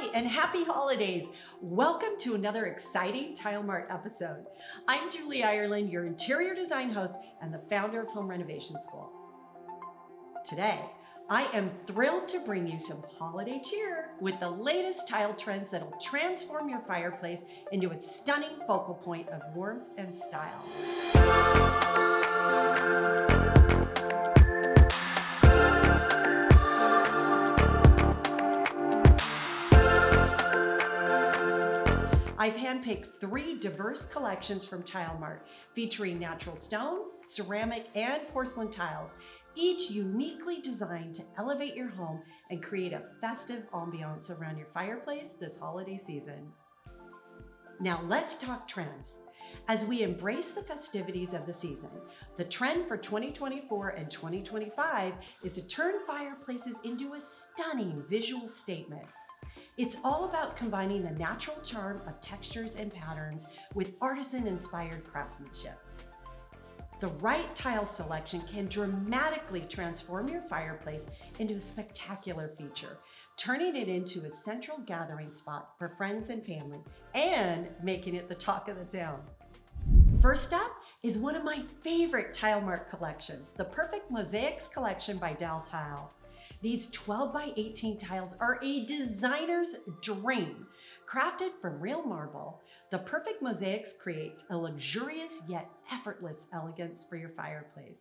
Hi, and happy holidays. Welcome to another exciting Tile Mart episode. I'm Julee Ireland, your interior design host and the founder of Home Renovation School. Today, I am thrilled to bring you some holiday cheer with the latest tile trends that'll transform your fireplace into a stunning focal point of warmth and style. I've handpicked 3 diverse collections from Tile Mart, featuring natural stone, ceramic, and porcelain tiles, each uniquely designed to elevate your home and create a festive ambiance around your fireplace this holiday season. Now let's talk trends. As we embrace the festivities of the season, the trend for 2024 and 2025 is to turn fireplaces into a stunning visual statement. It's all about combining the natural charm of textures and patterns with artisan-inspired craftsmanship. The right tile selection can dramatically transform your fireplace into a spectacular feature, turning it into a central gathering spot for friends and family, and making it the talk of the town. First up is one of my favorite Tile Mart collections, the Perfit Mosaix collection by Daltile. These 12 by 18 tiles are a designer's dream. Crafted from real marble, the Perfit Mosaix creates a luxurious yet effortless elegance for your fireplace.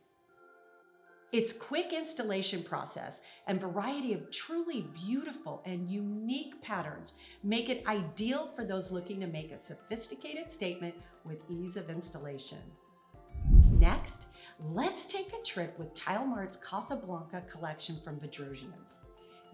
Its quick installation process and variety of truly beautiful and unique patterns make it ideal for those looking to make a sophisticated statement with ease of installation. Next, let's take a trip with Tile Mart's Casablanca collection from Bedrosians.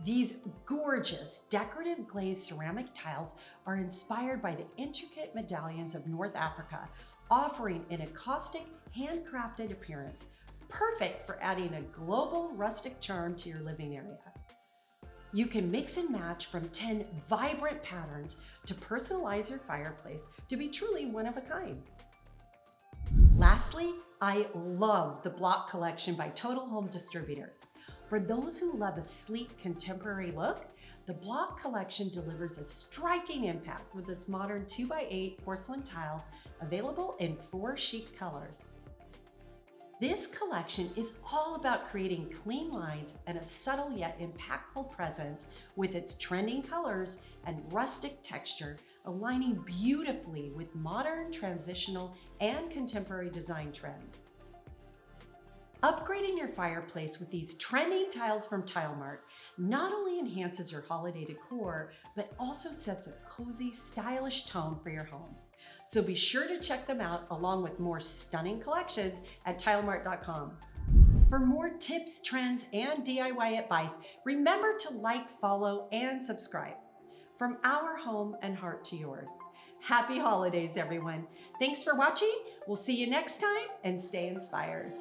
These gorgeous decorative glazed ceramic tiles are inspired by the intricate medallions of North Africa, offering an acoustic, handcrafted appearance, perfect for adding a global rustic charm to your living area. You can mix and match from 10 vibrant patterns to personalize your fireplace to be truly one of a kind. Lastly, I love the block collection by Total Home Distributors. For those who love a sleek contemporary look, the block collection delivers a striking impact with its modern 2x8 porcelain tiles available in 4 chic colors. This collection is all about creating clean lines and a subtle yet impactful presence with its trending colors and rustic texture, aligning beautifully with modern, transitional, and contemporary design trends. Upgrading your fireplace with these trending tiles from Tile Mart not only enhances your holiday decor, but also sets a cozy, stylish tone for your home. So be sure to check them out along with more stunning collections at tilemart.com. For more tips, trends, and DIY advice, remember to like, follow, and subscribe. From our home and heart to yours. Happy holidays, everyone. Thanks for watching. We'll see you next time, and stay inspired.